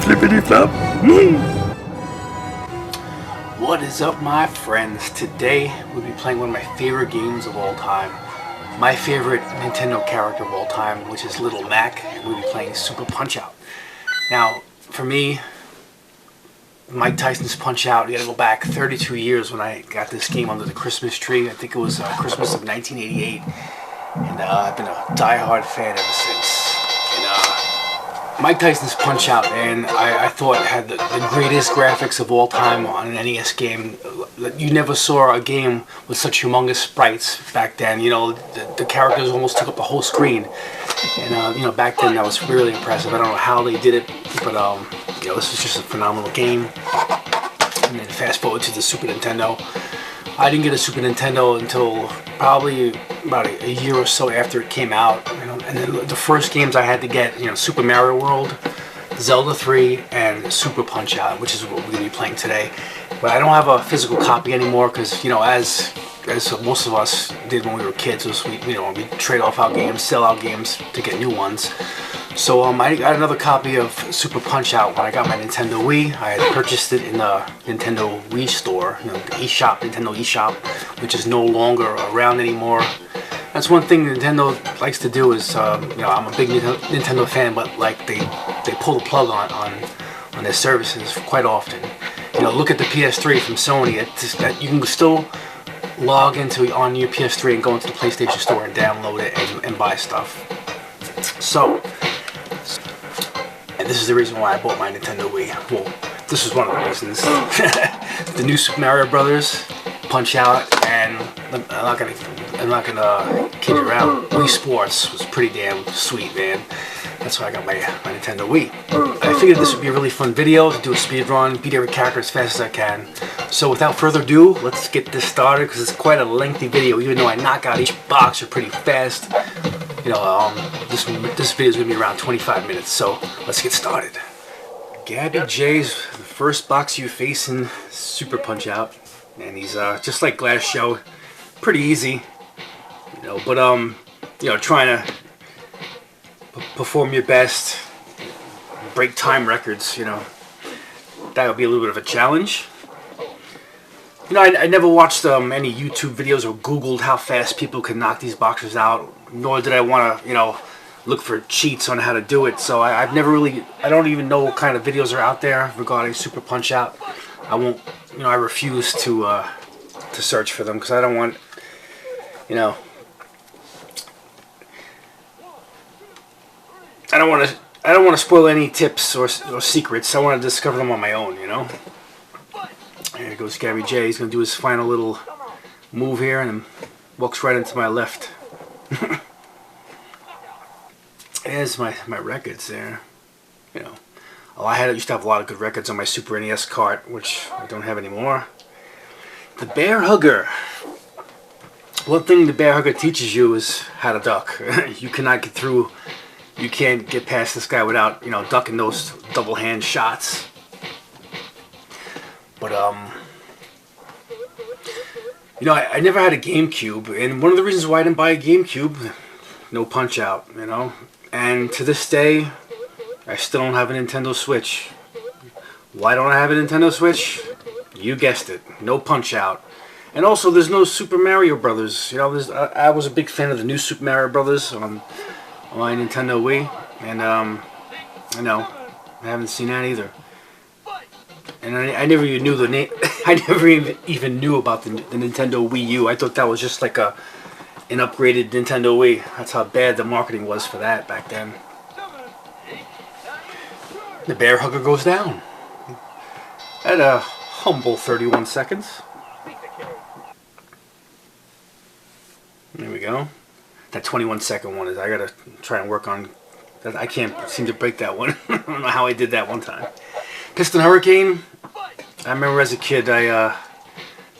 Flippity flop. What is up, my friends? Today we'll be playing one of my favorite games of all time. My favorite Nintendo character of all time, which is Little Mac, and we'll be playing Super Punch-Out. Now, for me, Mike Tyson's Punch-Out, you gotta go back 32 years when I got this game under the Christmas tree. I think it was Christmas of 1988. And I've been a die-hard fan ever since. And Mike Tyson's Punch-Out, man, I thought had the greatest graphics of all time on an NES game. You never saw a game with such humongous sprites back then. You know, the characters almost took up the whole screen. And, you know, back then that was really impressive. I don't know how they did it, but, you know, this was just a phenomenal game. And then fast forward to the Super Nintendo. I didn't get a Super Nintendo until probably about a year or so after it came out. You know, and then the first games I had to get, you know, Super Mario World, Zelda 3, and Super Punch-Out, which is what we're going to be playing today. But I don't have a physical copy anymore because, you know, as most of us did when we were kids, was we trade off our games, sell our games to get new ones. So I got another copy of Super Punch-Out when I got my Nintendo Wii. I had purchased it in the Nintendo Wii store, you know, the eShop, Nintendo eShop, which is no longer around anymore. That's one thing Nintendo likes to do is, you know, I'm a big Nintendo fan, but like they pull the plug on their services quite often. You know, look at the PS3 from Sony. That you can still log on your PS3 and go into the PlayStation Store and download it and buy stuff. So. And this is the reason why I bought my Nintendo Wii. Well, this is one of the reasons. The new Super Mario Brothers, Punch-Out, and I'm not gonna kid you around. Wii Sports was pretty damn sweet, man. That's why I got my Nintendo Wii. I figured this would be a really fun video to do a speed run, beat every character as fast as I can. So without further ado, let's get this started because it's quite a lengthy video. Even though I knock out each boxer pretty fast. You know, this video is going to be around 25 minutes, so let's get started. Gabby J's the first box you face in Super Punch-Out, and he's just like Glass Show, pretty easy, you know, but you know, trying to perform your best, break time records, you know, that would be a little bit of a challenge. You know, I never watched any YouTube videos or Googled how fast people can knock these boxers out, nor did I want to, you know, look for cheats on how to do it. So I've never really, I don't even know what kind of videos are out there regarding Super Punch-Out. I won't, you know, I refuse to search for them because I don't want, you know, I don't want to spoil any tips or secrets. I want to discover them on my own, you know. There goes Gabby J. He's going to do his final little move here and walks right into my left. There's my records there. You know, I used to have a lot of good records on my Super NES cart, which I don't have anymore. The Bear Hugger. One thing the Bear Hugger teaches you is how to duck. You cannot get through. You can't get past this guy without, you know, ducking those double hand shots. But, you know, I never had a GameCube, and one of the reasons why I didn't buy a GameCube, no Punch-Out, you know, and to this day, I still don't have a Nintendo Switch. Why don't I have a Nintendo Switch? You guessed it, no Punch-Out. And also, there's no Super Mario Brothers, you know, I was a big fan of the new Super Mario Brothers on my Nintendo Wii, and, you know, I haven't seen that either. And I never even knew the name. I never even knew about the Nintendo Wii U. I thought that was just like an upgraded Nintendo Wii. That's how bad the marketing was for that back then. The Bear Hugger goes down at a humble 31 seconds. There we go. That 21-second one is. I gotta try and work on. That. I can't seem to break that one. I don't know how I did that one time. Piston Hurricane. I remember as a kid I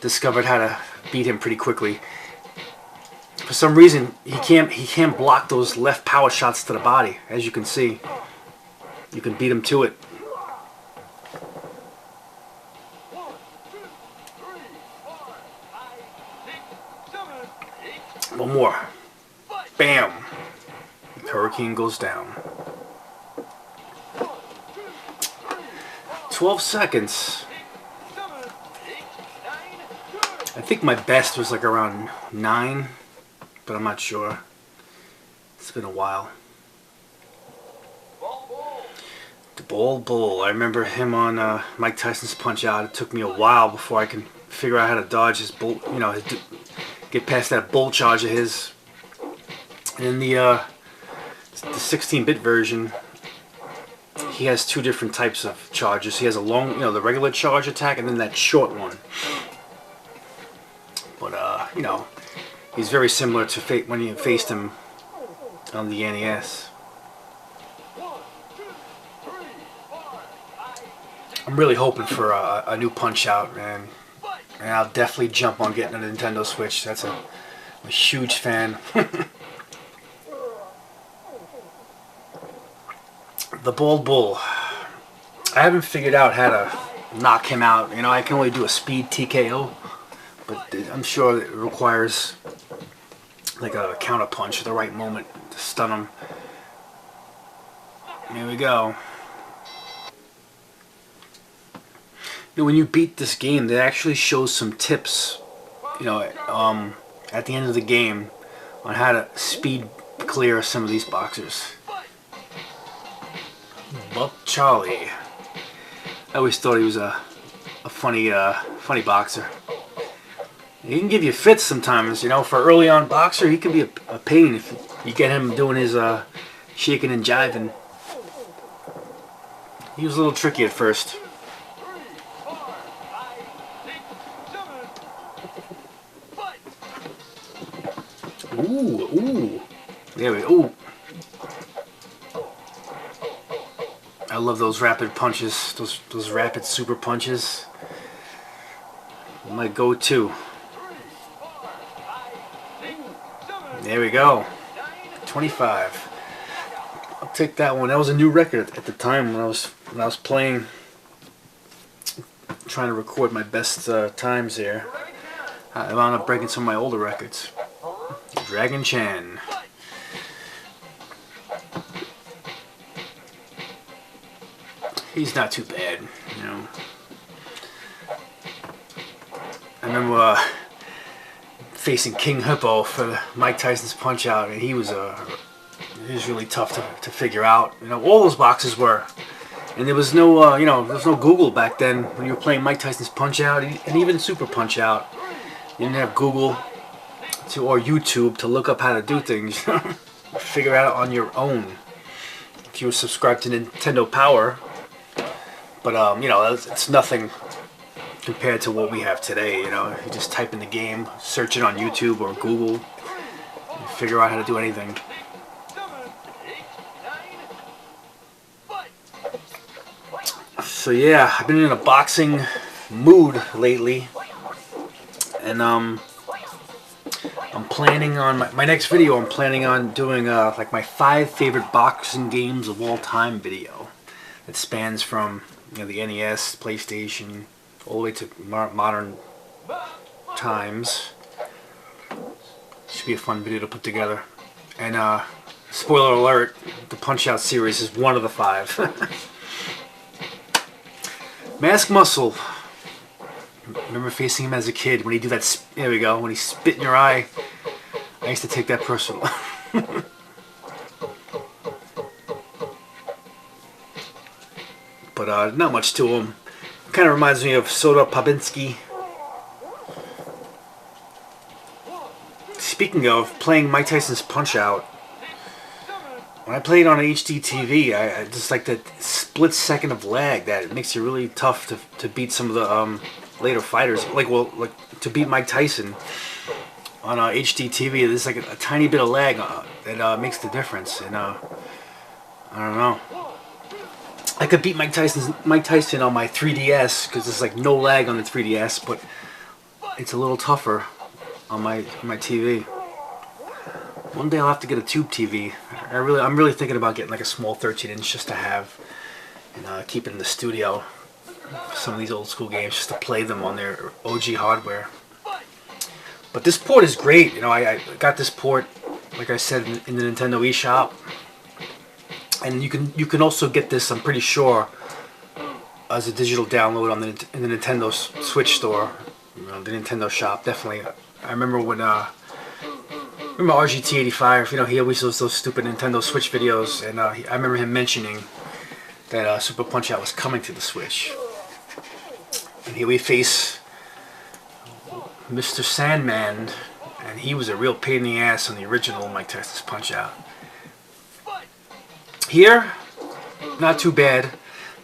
discovered how to beat him pretty quickly. For some reason he can't block those left power shots to the body. As you can see, you can beat him to it. One more. Bam. Hurricane goes down. 12 seconds. I think my best was like around 9, but I'm not sure. It's been a while. The Bald Bull. I remember him on Mike Tyson's Punch-Out. It took me a while before I can figure out how to dodge his bull, you know, get past that bull charge of his. And in the 16-bit version, he has 2 different types of charges. He has a long, you know, the regular charge attack, and then that short one. But you know, he's very similar to when you faced him on the NES. I'm really hoping for a new Punch-Out, man. And I'll definitely jump on getting a Nintendo Switch. That's I'm a huge fan. The Bald Bull. I haven't figured out how to knock him out. You know, I can only do a speed TKO, but I'm sure it requires like a counter punch at the right moment to stun him. Here we go. You know, when you beat this game, it actually shows some tips, you know, at the end of the game on how to speed clear some of these boxers. Buck Charlie. I always thought he was a funny boxer. He can give you fits sometimes, you know. For early on boxer, he can be a pain if you get him doing his shaking and jiving. He was a little tricky at first. Ooh. There we go. Ooh. I love those rapid punches, those rapid super punches. My go-to. There we go. 25. I'll take that one. That was a new record at the time when I was playing, trying to record my best times there. I wound up breaking some of my older records. Dragon Chan. He's not too bad, you know. I remember facing King Hippo for Mike Tyson's Punch-Out, and he was really tough to figure out. You know, all those boxes were, and there was no you know, there was no Google back then when you were playing Mike Tyson's Punch-Out, and even Super Punch-Out. You didn't have Google or YouTube to look up how to do things. Figure out on your own if you were subscribed to Nintendo Power. But you know, it's nothing compared to what we have today. You know, you just type in the game, search it on YouTube or Google, and figure out how to do anything. So yeah, I've been in a boxing mood lately, and I'm planning on my next video. I'm planning on doing like my 5 favorite boxing games of all time video. It spans from, you know, the NES, PlayStation, all the way to modern times. Should be a fun video to put together. And spoiler alert, the Punch-Out series is one of the 5. Mask Muscle. Remember facing him as a kid when he do that. There we go. When he spit in your eye. I used to take that personal. But not much to him. Kind of reminds me of Soda Popinski. Speaking of playing Mike Tyson's Punch-Out, when I played on HD TV, I just like that split second of lag that it makes it really tough to beat some of the later fighters. Like to beat Mike Tyson on HD TV, there's like a tiny bit of lag that makes the difference. And I don't know. I could beat Mike Tyson on my 3DS because there's like no lag on the 3DS, but it's a little tougher on my TV. One day I'll have to get a tube TV. I'm really thinking about getting like a small 13-inch just to have and keep it in the studio. Some of these old school games just to play them on their OG hardware. But this port is great. You know, I got this port, like I said, in the Nintendo eShop. And you can also get this, I'm pretty sure, as a digital download on in the Nintendo Switch store, you know, the Nintendo shop. Definitely, I remember when remember RGT85. You know, he always does those stupid Nintendo Switch videos, and I remember him mentioning that Super Punch Out was coming to the Switch. And here we face Mr. Sandman, and he was a real pain in the ass on the original Mike Tyson's Punch Out. Here, not too bad.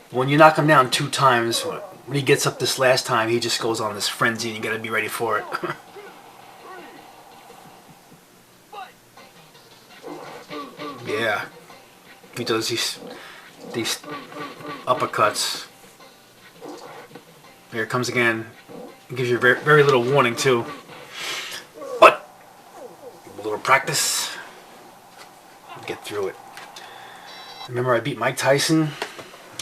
When you knock him down 2 times, when he gets up this last time, he just goes on this frenzy, and you gotta be ready for it. Yeah, he does these uppercuts. Here it comes again. It gives you very, very little warning too. But a little practice, get through it. Remember, I beat Mike Tyson.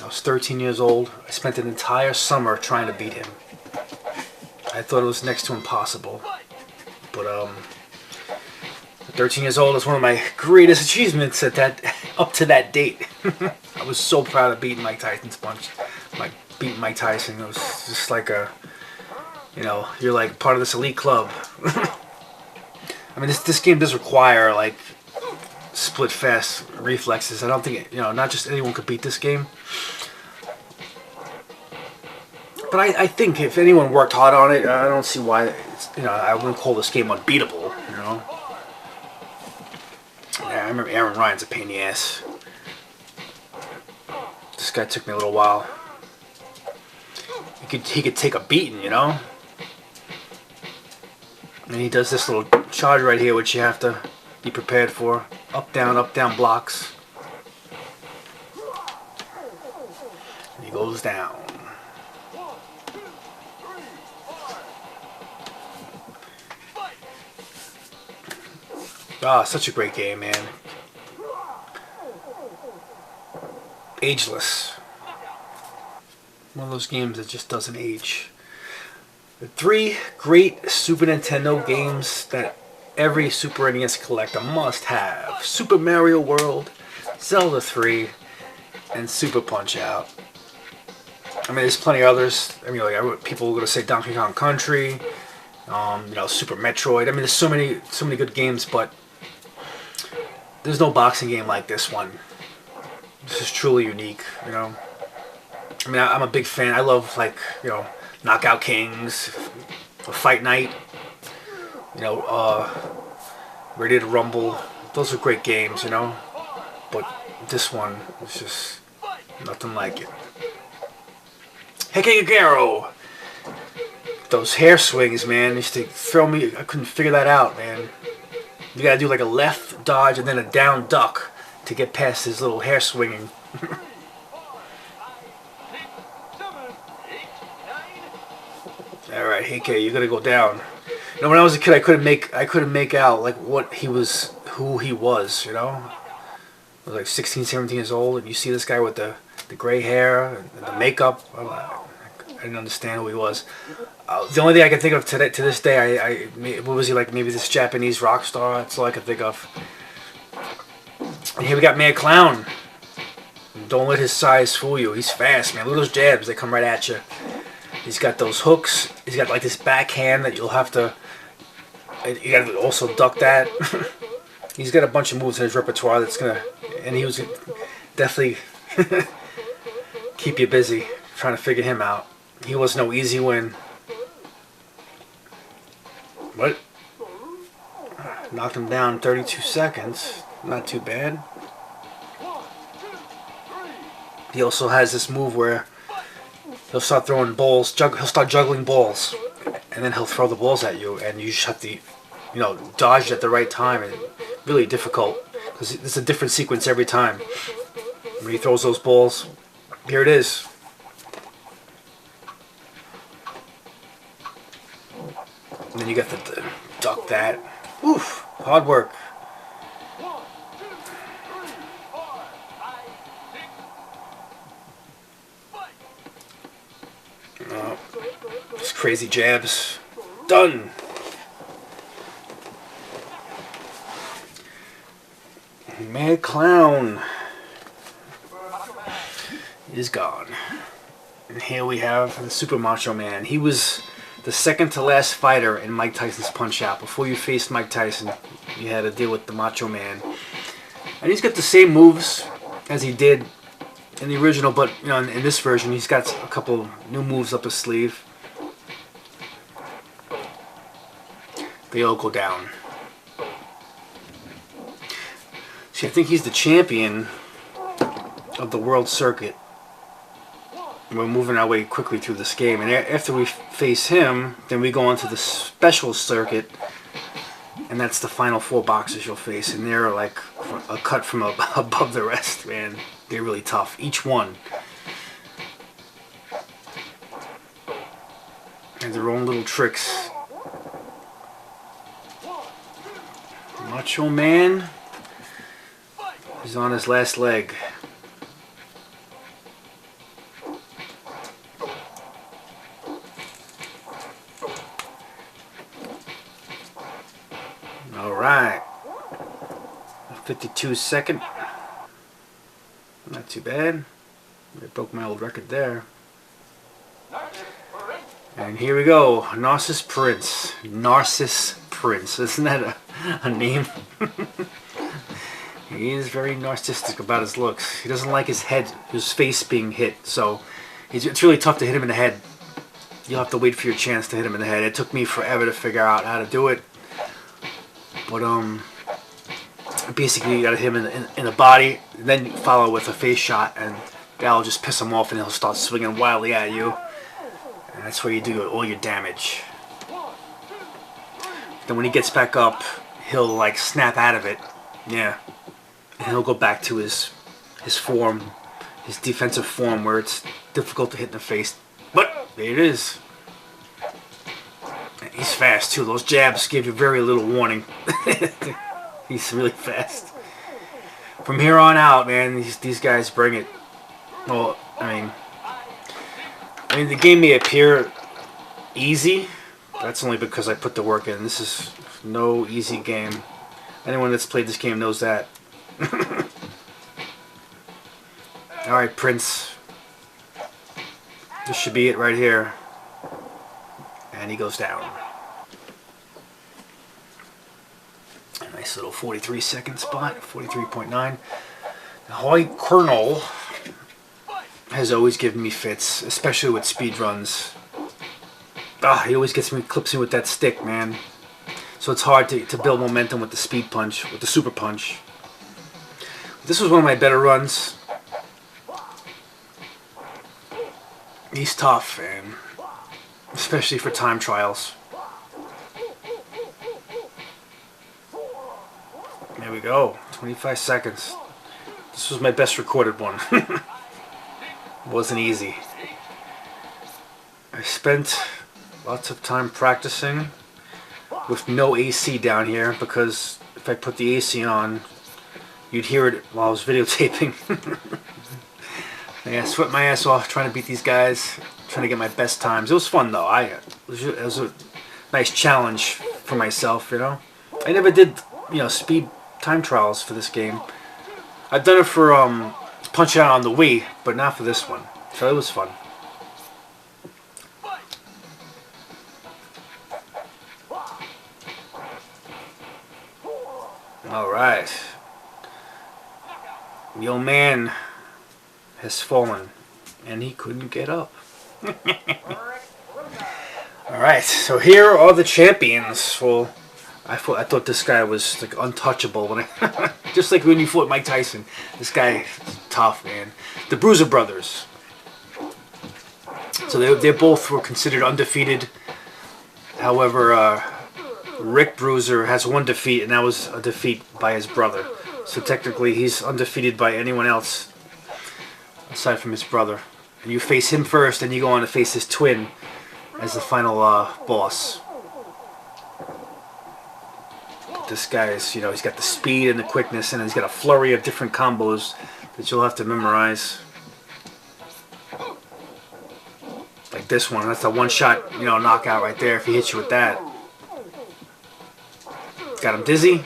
I was 13 years old. I spent an entire summer trying to beat him. I thought it was next to impossible. But at 13 years old is one of my greatest achievements up to that date. I was so proud of beating Mike Tyson's punch. Beating Mike Tyson. It was just like you know, you're like part of this elite club. I mean, this game does require like split fast reflexes. I don't think you know, not just anyone could beat this game. But I think if anyone worked hard on it, I don't see why. You know, I wouldn't call this game unbeatable. You know. Yeah, I remember Aaron Ryan's a pain in the ass. This guy took me a little while. He could take a beating, you know. And he does this little charge right here, which you have to be prepared for. Up, down blocks. And he goes down. Ah, such a great game, man. Ageless. One of those games that just doesn't age. The 3 great Super Nintendo games that every Super NES collector must have. Super Mario World, Zelda 3, and Super Punch Out. I mean, there's plenty of others. I mean, like people are going to say Donkey Kong Country, you know, Super Metroid. I mean, there's so many good games, but there's no boxing game like this one. This is truly unique, you know. I mean, I'm a big fan. I love, like, you know, Knockout Kings, Fight Night, you know, Ready to Rumble. Those are great games, you know. But this one is just nothing like it. Hekagero! Those hair swings, man, used to throw me. I couldn't figure that out, man. You gotta do like a left dodge and then a down duck to get past his little hair swinging. Alright, Heike, you're gonna go down. You know, when I was a kid, I couldn't make out like who he was, you know? I was like 16, 17 years old, and you see this guy with the gray hair and the makeup. I didn't understand who he was. The only thing I can think of to this day, what was he like? Maybe this Japanese rock star. That's all I can think of. And here we got Mad Clown. Don't let his size fool you. He's fast, man. Look at those jabs. They come right at you. He's got those hooks. He's got like this backhand that you'll have to. You got to also duck that. He's got a bunch of moves in his repertoire that's gonna, and he was definitely keep you busy trying to figure him out. He was no easy win. What? Knocked him down 32 seconds. Not too bad. He also has this move where he'll start throwing balls. He'll start juggling balls, and then he'll throw the balls at you, and you just have to, you know, dodge at the right time. And really difficult because it's a different sequence every time. When he throws those balls, here it is. And then you got the duck that. Oof, hard work. Just crazy jabs. Done. Mad Clown is gone. And here we have the Super Macho Man. He was the second to last fighter in Mike Tyson's Punch-Out. Before you faced Mike Tyson, you had to deal with the Macho Man. And he's got the same moves as he did in the original, but you know, in this version, he's got a couple new moves up his sleeve. They all go down. See, I think he's the champion of the world circuit. We're moving our way quickly through this game, and after we face him, then we go on to the special circuit, and that's the final 4 boxers you'll face, and they're like a cut from above the rest, man. They're really tough, each one. And their own little tricks. Macho Man is on his last leg. Alright. 52 second. Not too bad. I broke my old record there. And here we go. Narcissus Prince. Narcissus Prince. Isn't that a name? He is very narcissistic about his looks. He doesn't like his head, his face being hit. So it's really tough to hit him in the head. You'll have to wait for your chance to hit him in the head. It took me forever to figure out how to do it. But basically you gotta hit him in the body, then follow with a face shot, and that'll just piss him off, and he'll start swinging wildly at you. And that's where you do all your damage. Then when he gets back up, he'll like snap out of it, yeah, and he'll go back to his form, his defensive form, where it's difficult to hit in the face. But there it is. He's fast too. Those jabs give you very little warning. He's really fast. From here on out, man, these guys bring it. Well, I mean, the game may appear easy. That's only because I put the work in. This is no easy game. Anyone that's played this game knows that. All right, Prince. This should be it right here. And he goes down. A nice little 43-second spot, 43.9. Hoy Colonel has always given me fits, especially with speed runs. He always clips me with that stick, man. So it's hard to build momentum with the speed punch, with the super punch. This was one of my better runs. He's tough, man. Especially for time trials. There we go. 25 seconds. This was my best recorded one. Wasn't easy. I spent lots of time practicing with no AC down here, because if I put the AC on, you'd hear it while I was videotaping. Yeah, I sweat my ass off trying to beat these guys, trying to get my best times. It was fun though. It was a nice challenge for myself, you know. I never did, you know, speed time trials for this game. I've done it for Punch-Out on the Wii, but not for this one. So it was fun. All right. The old man has fallen, and he couldn't get up. Alright, so here are the champions. Well, I thought this guy was like untouchable when I just like when you fought Mike Tyson. This guy is tough, man. The Bruiser Brothers. So they both were considered undefeated. However, Rick Bruiser has one defeat, and that was a defeat by his brother. So technically he's undefeated by anyone else aside from his brother. And you face him first, and you go on to face his twin as the final boss. This guy is, you know, he's got the speed and the quickness, and he's got a flurry of different combos that you'll have to memorize. Like this one, that's a one-shot, you know, knockout right there if he hits you with that. Got him dizzy.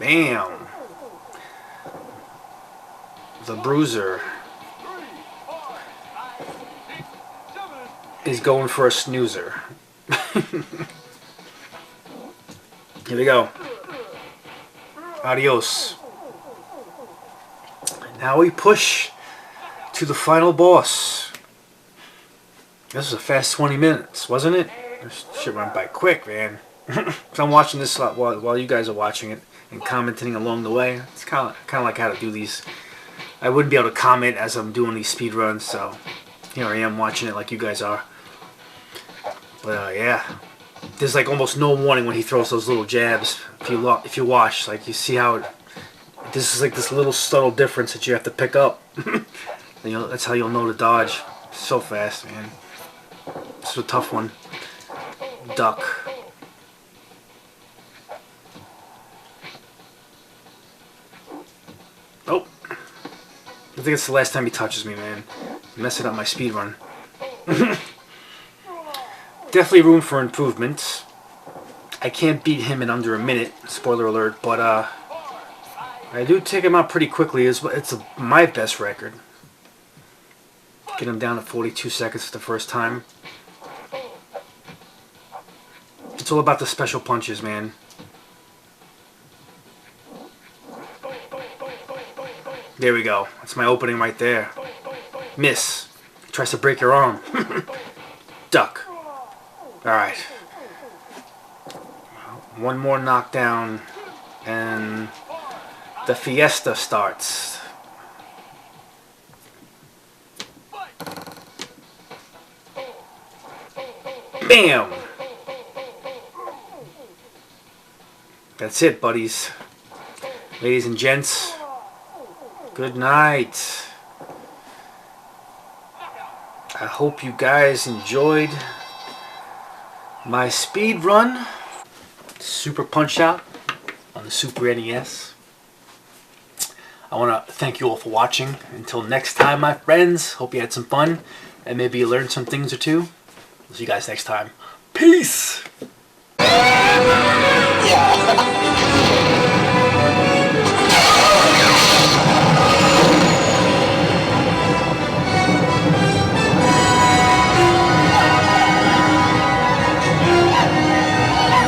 Bam. The Bruiser. is going for a snoozer. Here we go. Adios. Now we push to the final boss. This was a fast 20 minutes, wasn't it? This shit went by quick, man. So I'm watching this while you guys are watching it and commenting along the way. It's kind of like how to do these. I wouldn't be able to comment as I'm doing these speed runs, so here I am watching it like you guys are. But yeah, there's like almost no warning when he throws those little jabs. If you watch, like you see how this is like this little subtle difference that you have to pick up. That's how you'll know to dodge. So fast, man. This is a tough one. Duck. Oh. I think it's the last time he touches me, man. Messing up my speed run. Definitely room for improvement. I can't beat him in under a minute, spoiler alert, but I do take him out pretty quickly. It's my best record. Get him down to 42 seconds the first time. It's all about the special punches, man. There we go. That's my opening right there. Miss. He tries to break your arm. Duck. Alright. One more knockdown and the fiesta starts. Bam! That's it, buddies. Ladies and gents, good night. I hope you guys enjoyed my speed run. Super Punch-Out on the Super NES. I want to thank you all for watching. Until next time, my friends, hope you had some fun and maybe you learned some things or two. We'll see you guys next time. Peace! Yeah.